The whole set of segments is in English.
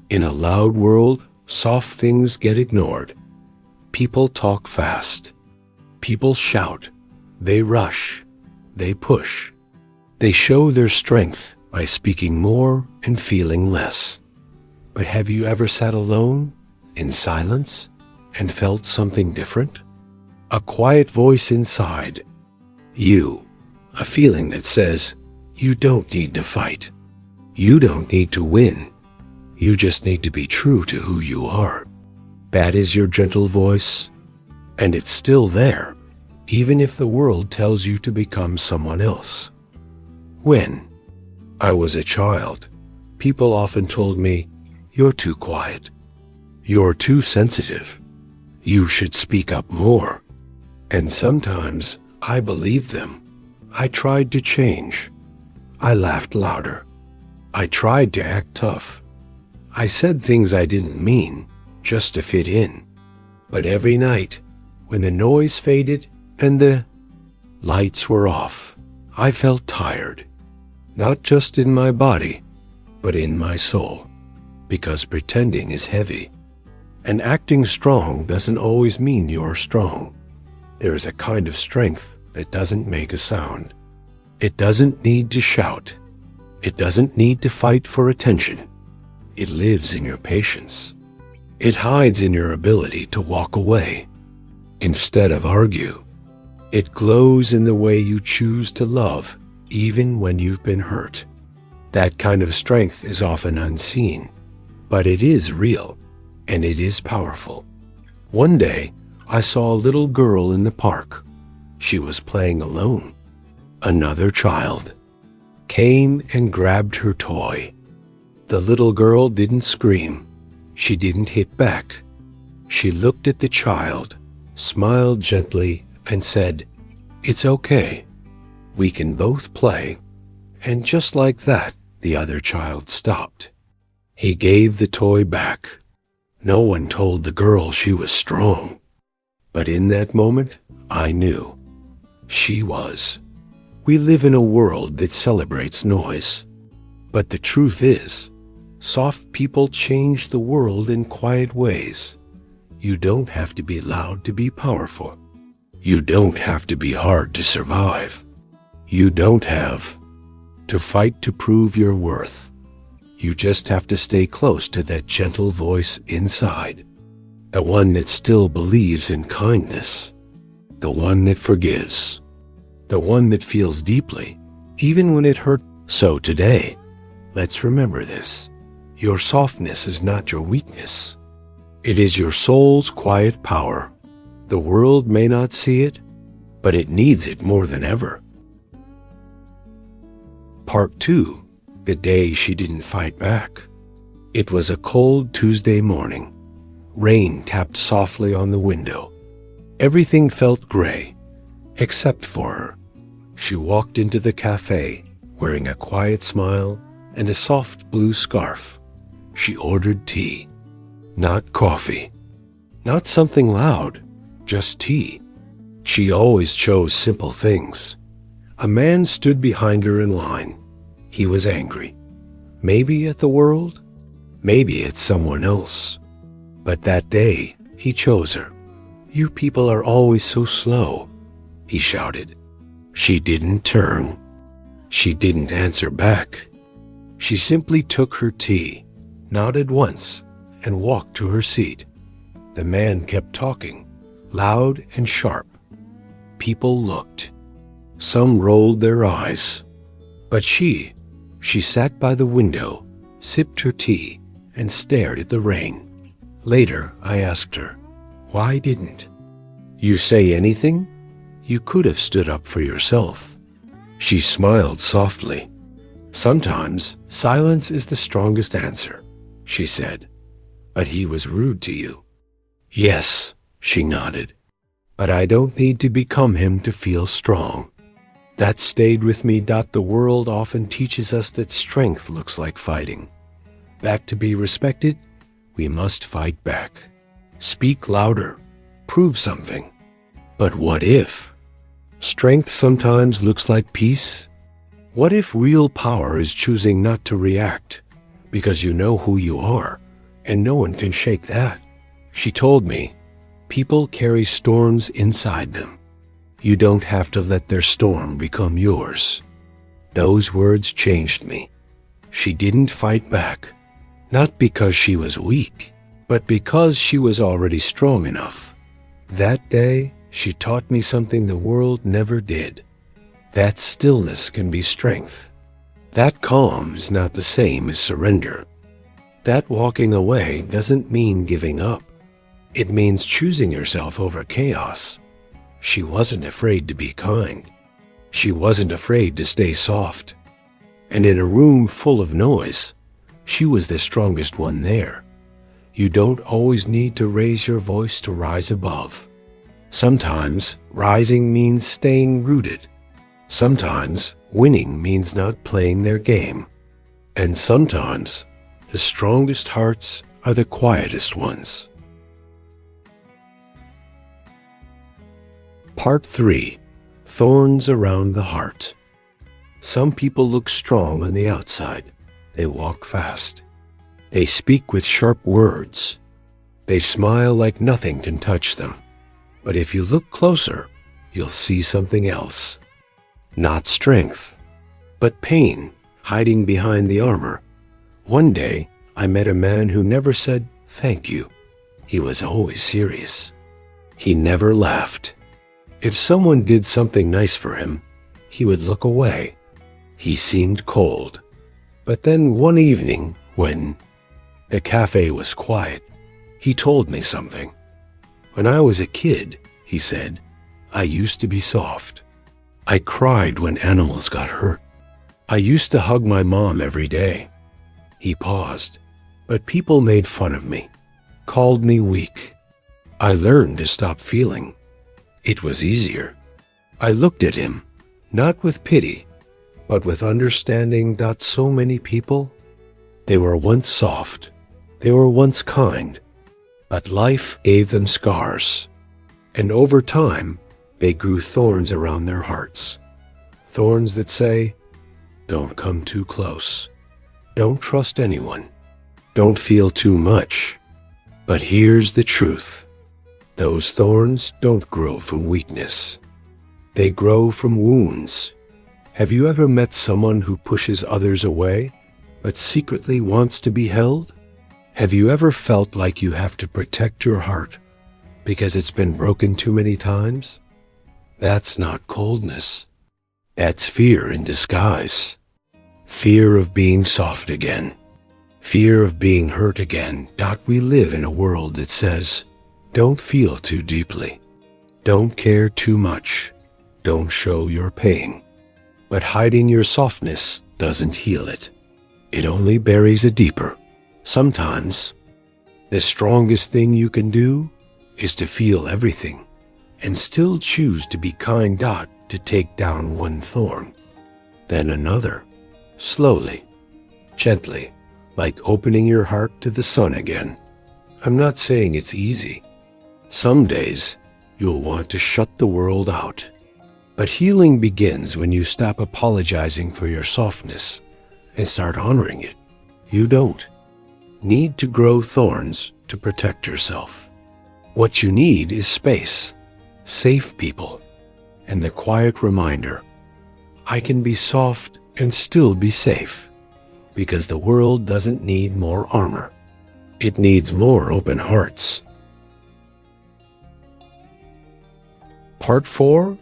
In a loud world, soft things get ignored. People talk fast. People shout. They rush. They push. They show their strength by speaking more and feeling less. But have you ever sat alone, in silence, and felt something different? A quiet voice inside. You. A feeling that says, you don't need to fight. You don't need to win. You just need to be true to who you are. That is your gentle voice. And it's still there, even if the world tells you to become someone else. When I was a child, people often told me, you're too quiet. You're too sensitive. You should speak up more. And sometimes I believed them. I tried to change. I laughed louder. I tried to act tough. I said things I didn't mean, just to fit in. But every night, when the noise faded and the lights were off, I felt tired. Not just in my body, but in my soul. Because pretending is heavy. And acting strong doesn't always mean you're strong. There is a kind of strength that doesn't make a sound. It doesn't need to shout. It doesn't need to fight for attention. It lives in your patience. It hides in your ability to walk away instead of argue. It glows in the way you choose to love, even when you've been hurt. That kind of strength is often unseen, but it is real, and it is powerful. One day, I saw a little girl in the park. She was playing alone. Another child came and grabbed her toy. The little girl didn't scream. She didn't hit back. She looked at the child, smiled gently, and said, "It's okay. We can both play." And just like that, the other child stopped. He gave the toy back. No one told the girl she was strong. But in that moment, I knew. She was. We live in a world that celebrates noise. But the truth is, soft people change the world in quiet ways. You don't have to be loud to be powerful. You don't have to be hard to survive. You don't have to fight to prove your worth. You just have to stay close to that gentle voice inside. The one that still believes in kindness. The one that forgives. The one that feels deeply, even when it hurts. So today, let's remember this. Your softness is not your weakness. It is your soul's quiet power. The world may not see it, but it needs it more than ever. Part 2. The day she didn't fight back. It was a cold Tuesday morning. Rain tapped softly on the window. Everything felt gray, except for her. She walked into the cafe, wearing a quiet smile and a soft blue scarf. She ordered tea. Not coffee. Not something loud, just tea. She always chose simple things. A man stood behind her in line. He was angry. Maybe at the world, maybe at someone else. But that day, he chose her. "You people are always so slow," he shouted. She didn't turn. She didn't answer back. She simply took her tea, nodded once, and walked to her seat. The man kept talking, loud and sharp. People looked. Some rolled their eyes. But she sat by the window, sipped her tea, and stared at the rain. Later, I asked her, "Why didn't you say anything? You could have stood up for yourself." She smiled softly. "Sometimes silence is the strongest answer," she said. "But he was rude to you." "Yes," she nodded. "But I don't need to become him to feel strong." That stayed with me. The world often teaches us that strength looks like fighting. Back to be respected, we must fight back. Speak louder. Prove something. But what if strength sometimes looks like peace? What if real power is choosing not to react because you know who you are and no one can shake that. She told me, people carry storms inside them. You don't have to let their storm become yours. Those words changed me. She didn't fight back, not because she was weak, but because she was already strong enough. That day, she taught me something the world never did. That stillness can be strength. That calm is not the same as surrender. That walking away doesn't mean giving up. It means choosing yourself over chaos. She wasn't afraid to be kind. She wasn't afraid to stay soft. And in a room full of noise, she was the strongest one there. You don't always need to raise your voice to rise above. Sometimes rising means staying rooted. Sometimes winning means not playing their game. And sometimes the strongest hearts are the quietest ones. Part 3. Thorns around the heart. Some people look strong on the outside. They walk fast. They speak with sharp words. They smile like nothing can touch them. But if you look closer, you'll see something else. Not strength, but pain hiding behind the armor. One day, I met a man who never said thank you. He was always serious. He never laughed. If someone did something nice for him, he would look away. He seemed cold. But then one evening, when the cafe was quiet, he told me something. When I was a kid, he said, I used to be soft. I cried when animals got hurt. I used to hug my mom every day. He paused, but people made fun of me, called me weak. I learned to stop feeling. It was easier. I looked at him, not with pity, but with understanding that so many people, they were once soft, they were once kind, but life gave them scars. And over time, they grew thorns around their hearts. Thorns that say, don't come too close. Don't trust anyone. Don't feel too much. But here's the truth. Those thorns don't grow from weakness. They grow from wounds. Have you ever met someone who pushes others away, but secretly wants to be held? Have you ever felt like you have to protect your heart because it's been broken too many times? That's not coldness. That's fear in disguise. Fear of being soft again. Fear of being hurt again. We live in a world that says, don't feel too deeply. Don't care too much. Don't show your pain. But hiding your softness doesn't heal it. It only buries it deeper. Sometimes, the strongest thing you can do is to feel everything and still choose to be kind. To take down one thorn, then another, slowly, gently, like opening your heart to the sun again. I'm not saying it's easy. Some days, you'll want to shut the world out. But healing begins when you stop apologizing for your softness and start honoring it. You don't need to grow thorns to protect yourself. What you need is space, safe people, and the quiet reminder, I can be soft and still be safe, because the world doesn't need more armor. It needs more open hearts. Part 4.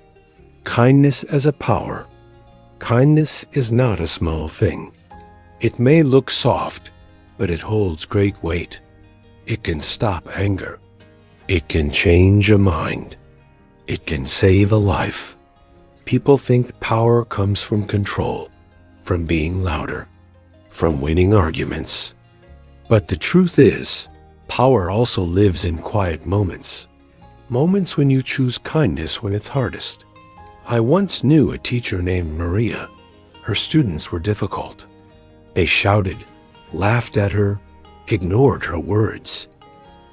Kindness as a power. Kindness is not a small thing. It may look soft, but it holds great weight. It can stop anger. It can change a mind. It can save a life. People think power comes from control, from being louder, from winning arguments. But the truth is, power also lives in quiet moments. Moments when you choose kindness when it's hardest. I once knew a teacher named Maria. Her students were difficult. They shouted, laughed at her, ignored her words.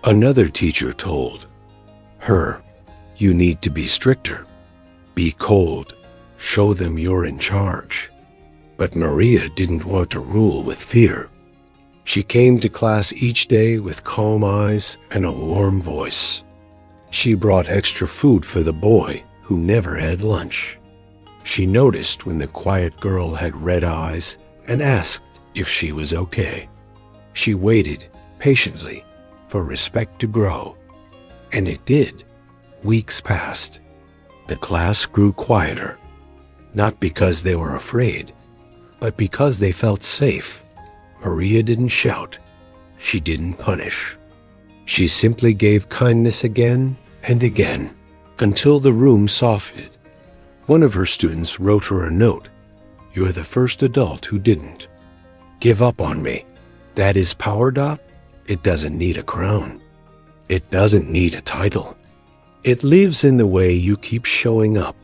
Another teacher told her, you need to be stricter. Be cold. Show them you're in charge. But Maria didn't want to rule with fear. She came to class each day with calm eyes and a warm voice. She brought extra food for the boy who never had lunch. She noticed when the quiet girl had red eyes and asked if she was okay. She waited patiently for respect to grow, and it did. Weeks passed. The class grew quieter, not because they were afraid, but because they felt safe. Maria didn't shout. She didn't punish. She simply gave kindness again and again, until the room softened. One of her students wrote her a note. "You're the first adult who didn't give up on me." That is power. It doesn't need a crown. It doesn't need a title. It lives in the way you keep showing up,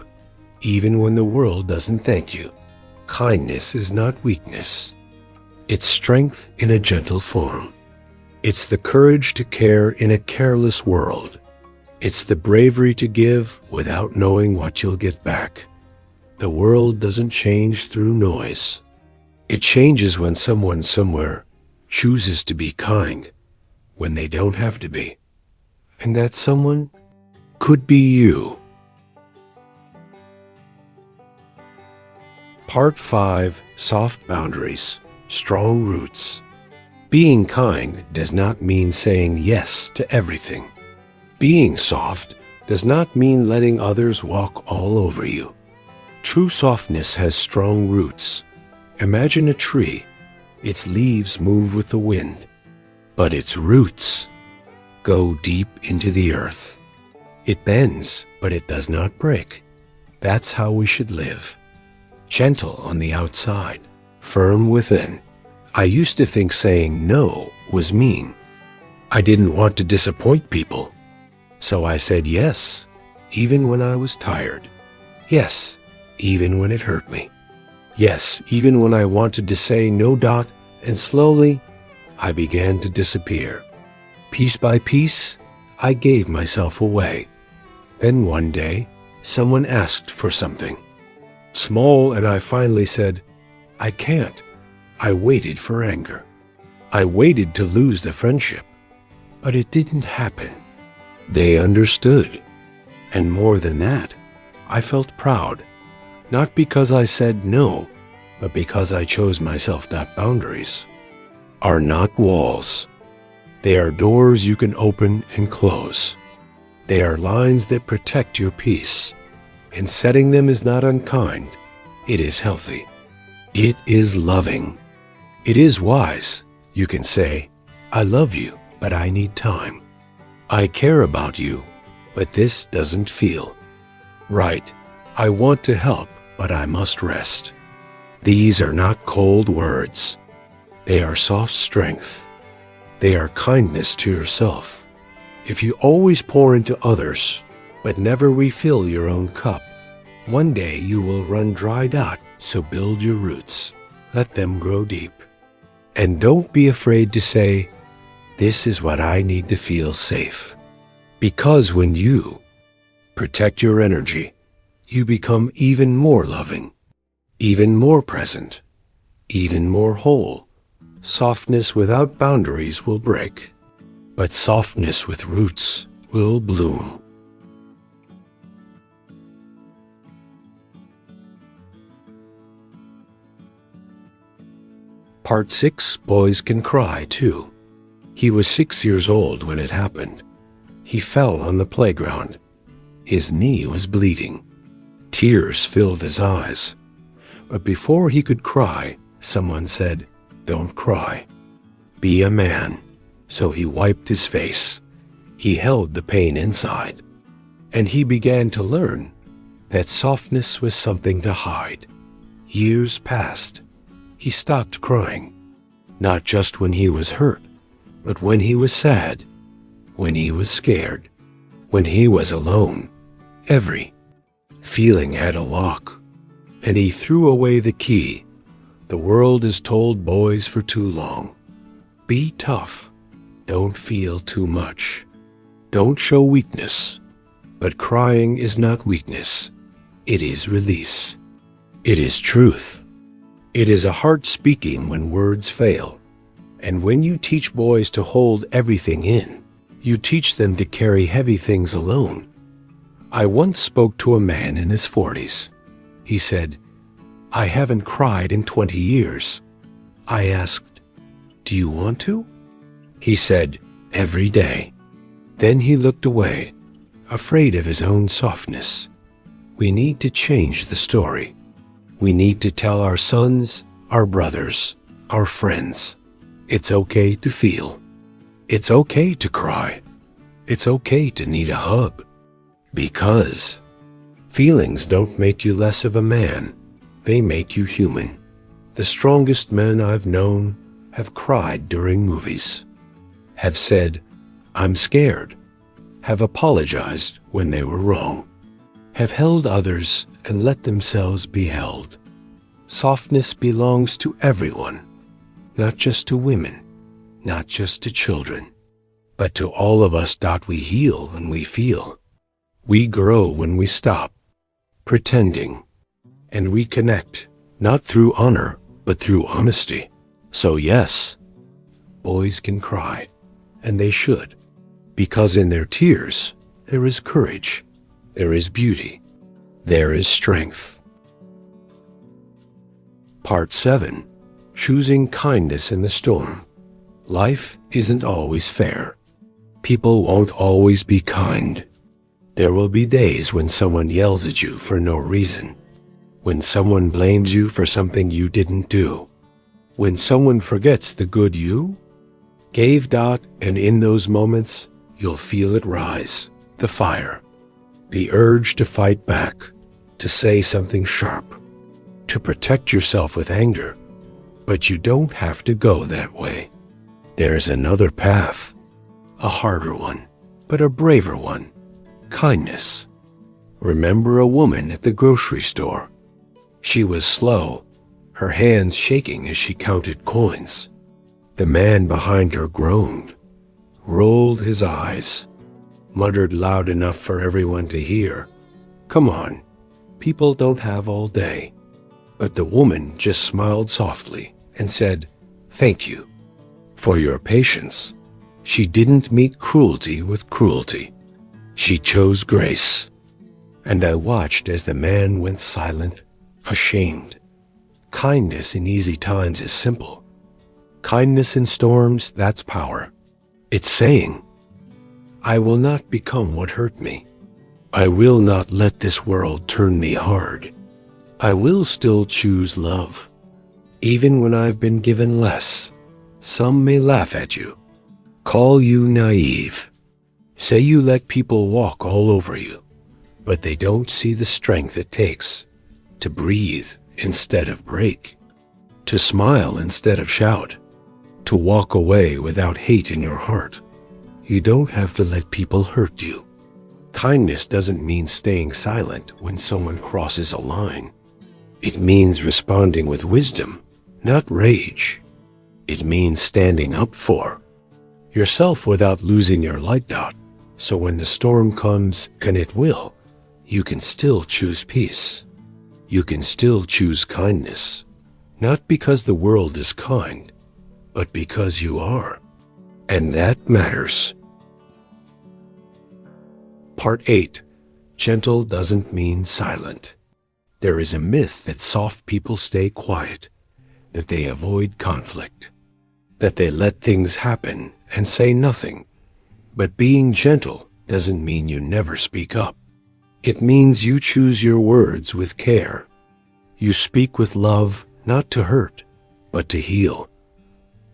even when the world doesn't thank you. Kindness is not weakness. It's strength in a gentle form. It's the courage to care in a careless world. It's the bravery to give without knowing what you'll get back. The world doesn't change through noise. It changes when someone somewhere chooses to be kind when they don't have to be. And that someone could be you. Part 5. Soft Boundaries, Strong Roots. Being kind does not mean saying yes to everything. Being soft does not mean letting others walk all over you. True softness has strong roots. Imagine a tree. Its leaves move with the wind, but its roots go deep into the earth. It bends, but it does not break. That's how we should live. Gentle on the outside, firm within. I used to think saying no was mean. I didn't want to disappoint people, so I said yes, even when I was tired. Yes, even when it hurt me. Yes, even when I wanted to say no. And slowly, I began to disappear. Piece by piece, I gave myself away. Then one day, someone asked for something small, and I finally said, "I can't." I waited for anger. I waited to lose the friendship, but it didn't happen. They understood. And more than that, I felt proud, not because I said no, but because I chose myself. Boundaries are not walls. They are doors you can open and close. They are lines that protect your peace. And setting them is not unkind. It is healthy. It is loving. It is wise. You can say, "I love you, but I need time. I care about you, but this doesn't feel right. I want to help, but I must rest." These are not cold words. They are soft strength. They are kindness to yourself. If you always pour into others, but never refill your own cup, one day you will run dry. So build your roots. Let them grow deep. And don't be afraid to say, "This is what I need to feel safe." Because when you protect your energy, you become even more loving, even more present, even more whole. Softness without boundaries will break, but softness with roots will bloom. Part 6. Boys can cry, too. He was 6 years old when it happened. He fell on the playground. His knee was bleeding. Tears filled his eyes. But before he could cry, someone said, "Don't cry. Be a man." So he wiped his face. He held the pain inside. And he began to learn that softness was something to hide. Years passed. He stopped crying, not just when he was hurt, but when he was sad, when he was scared, when he was alone. Every feeling had a lock, and he threw away the key. The world has told boys for too long, be tough, don't feel too much, don't show weakness. But crying is not weakness, it is release. It is truth. It is a heart speaking when words fail. And when you teach boys to hold everything in, you teach them to carry heavy things alone. I once spoke to a man in his 40s. He said, "I haven't cried in 20 years. I asked, "Do you want to?" He said, "Every day." Then he looked away, afraid of his own softness. We need to change the story. We need to tell our sons, our brothers, our friends, it's okay to feel. It's okay to cry. It's okay to need a hug. Because feelings don't make you less of a man. They make you human. The strongest men I've known have cried during movies, have said, "I'm scared," have apologized when they were wrong, have held others and let themselves be held. Softness belongs to everyone, not just to women, not just to children, but to all of us. We heal when we feel. We grow when we stop pretending, and we connect, not through honor, but through honesty. So yes, boys can cry, and they should, because in their tears there is courage, there is beauty, there is strength. Part 7. Choosing kindness in the storm. Life isn't always fair. People won't always be kind. There will be days when someone yells at you for no reason, when someone blames you for something you didn't do, when someone forgets the good you gave. And in those moments, you'll feel it rise, the fire, the urge to fight back, to say something sharp, to protect yourself with anger. But you don't have to go that way. There's another path, a harder one, but a braver one. Kindness. Remember a woman at the grocery store. She was slow, her hands shaking as she counted coins. The man behind her groaned, rolled his eyes, muttered loud enough for everyone to hear, "Come on, people don't have all day." But the woman just smiled softly and said, "Thank you for your patience." She didn't meet cruelty with cruelty. She chose grace. And I watched as the man went silent, ashamed. Kindness in easy times is simple. Kindness in storms, that's power. It's saying, "I will not become what hurt me. I will not let this world turn me hard. I will still choose love. Even when I've been given less, some may laugh at you, call you naive, say you let people walk all over you, but they don't see the strength it takes to breathe instead of break, to smile instead of shout, to walk away without hate in your heart. You don't have to let people hurt you. Kindness doesn't mean staying silent when someone crosses a line. It means responding with wisdom, not rage. It means standing up for yourself without losing your light. So when the storm comes, and it will, you can still choose peace. You can still choose kindness, not because the world is kind, but because you are. And that matters. Part 8. Gentle doesn't mean silent. There is a myth that soft people stay quiet, that they avoid conflict, that they let things happen and say nothing. But being gentle doesn't mean you never speak up. It means you choose your words with care. You speak with love, not to hurt, but to heal.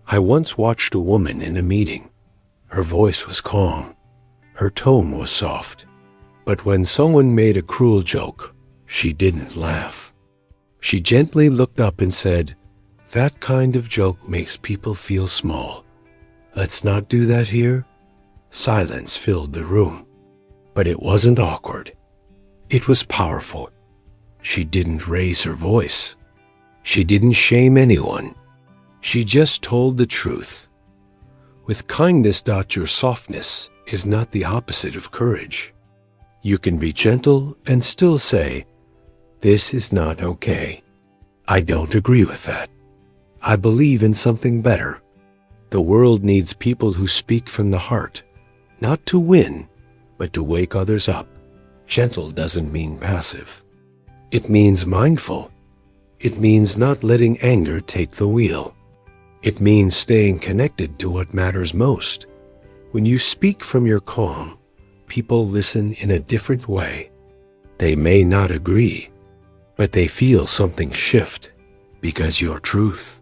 I once watched a woman in a meeting. Her voice was calm. Her tone was soft. But when someone made a cruel joke, she didn't laugh. She gently looked up and said, "That kind of joke makes people feel small. Let's not do that here." Silence filled the room. But it wasn't awkward. It was powerful. She didn't raise her voice. She didn't shame anyone. She just told the truth. With kindness, your softness is not the opposite of courage. You can be gentle and still say, "This is not okay. I don't agree with that. I believe in something better." The world needs people who speak from the heart, not to win, but to wake others up. Gentle doesn't mean passive. It means mindful. It means not letting anger take the wheel. It means staying connected to what matters most. When you speak from your calm, people listen in a different way. They may not agree, but they feel something shift because your truth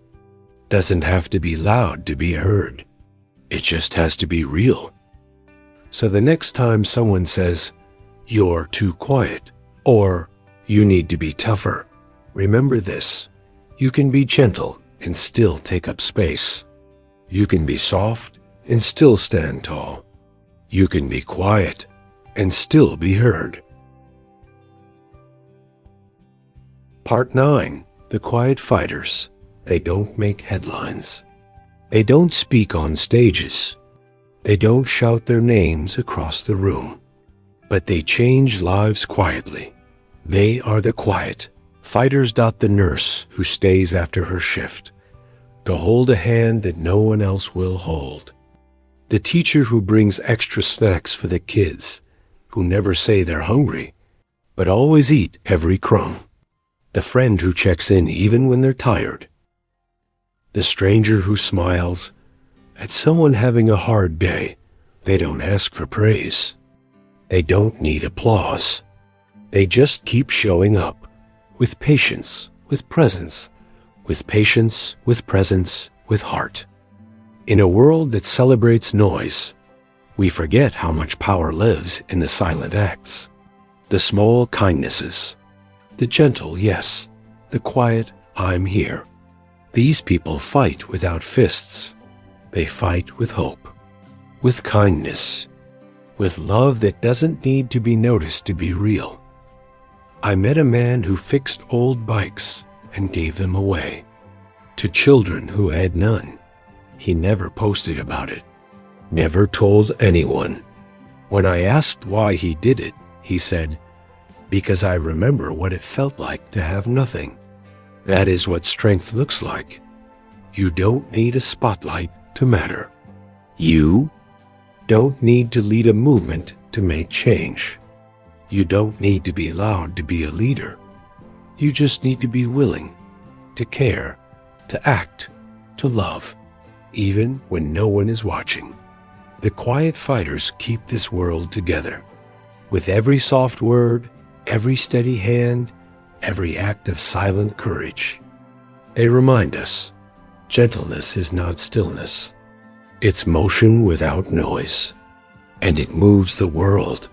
doesn't have to be loud to be heard. It just has to be real. So the next time someone says, "You're too quiet," or "You need to be tougher," remember this: you can be gentle and still take up space. You can be soft and still stand tall. You can be quiet and still be heard. Part 9. The Quiet Fighters. They don't make headlines. They don't speak on stages. They don't shout their names across the room. But they change lives quietly. They are the quiet fighters. The nurse who stays after her shift to hold a hand that no one else will hold. The teacher who brings extra snacks for the kids, who never say they're hungry, but always eat every crumb. The friend who checks in even when they're tired. The stranger who smiles at someone having a hard day. They don't ask for praise. They don't need applause. They just keep showing up with patience, with presence, with patience, with presence, with heart. In a world that celebrates noise, we forget how much power lives in the silent acts, the small kindnesses, the gentle yes, the quiet "I'm here." These people fight without fists. They fight with hope, with kindness, with love that doesn't need to be noticed to be real. I met a man who fixed old bikes and gave them away to children who had none. He never posted about it, never told anyone. When I asked why he did it, he said, "Because I remember what it felt like to have nothing." That is what strength looks like. You don't need a spotlight to matter. You don't need to lead a movement to make change. You don't need to be loud to be a leader. You just need to be willing to care, to act, to love, even when no one is watching. The quiet fighters keep this world together. With every soft word, every steady hand, every act of silent courage, they remind us gentleness is not stillness. It's motion without noise, and it moves the world.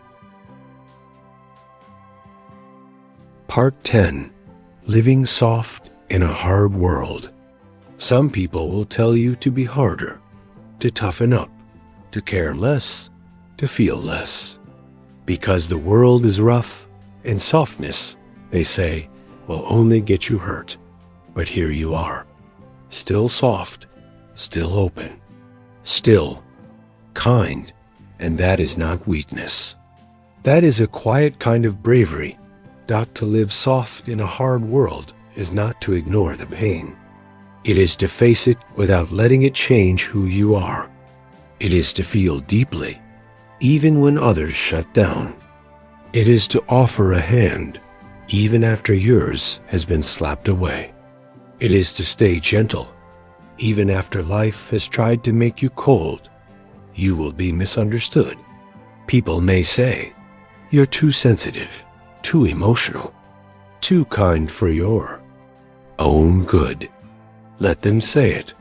Part 10. Living soft in a hard world. Some people will tell you to be harder, to toughen up, to care less, to feel less. Because the world is rough, and softness, they say, will only get you hurt. But here you are, still soft, still open, still kind, and that is not weakness. That is a quiet kind of bravery. To live soft in a hard world is not to ignore the pain. It is to face it without letting it change who you are. It is to feel deeply, even when others shut down. It is to offer a hand, even after yours has been slapped away. It is to stay gentle, even after life has tried to make you cold. You will be misunderstood. People may say, "You're too sensitive, too emotional, too kind for your own good." Let them say it.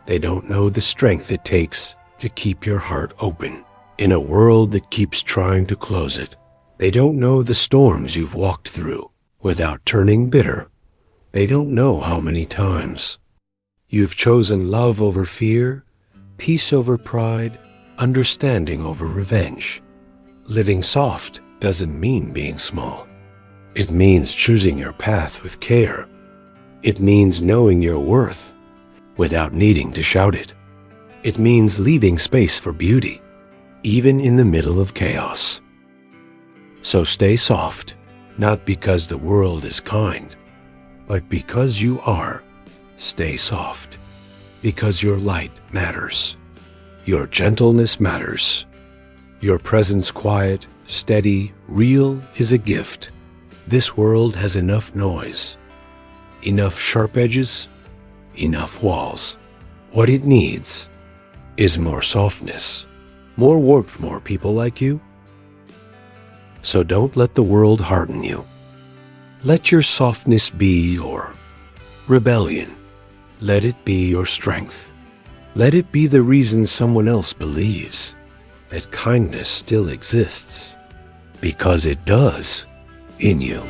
They don't know the strength it takes to keep your heart open in a world that keeps trying to close it. They don't know the storms you've walked through without turning bitter. They don't know how many times you've chosen love over fear, peace over pride, understanding over revenge. Living soft doesn't mean being small. It means choosing your path with care. It means knowing your worth without needing to shout it. It means leaving space for beauty, even in the middle of chaos. So stay soft, not because the world is kind, but because you are. Stay soft. because your light matters. Your gentleness matters. Your presence quiet, steady, real is a gift. This world has enough noise, enough sharp edges, enough walls. What it needs is more softness, more warmth, more people like you. So don't let the world harden you. Let your softness be your rebellion. Let it be your strength. Let it be the reason someone else believes that kindness still exists, because it does in you.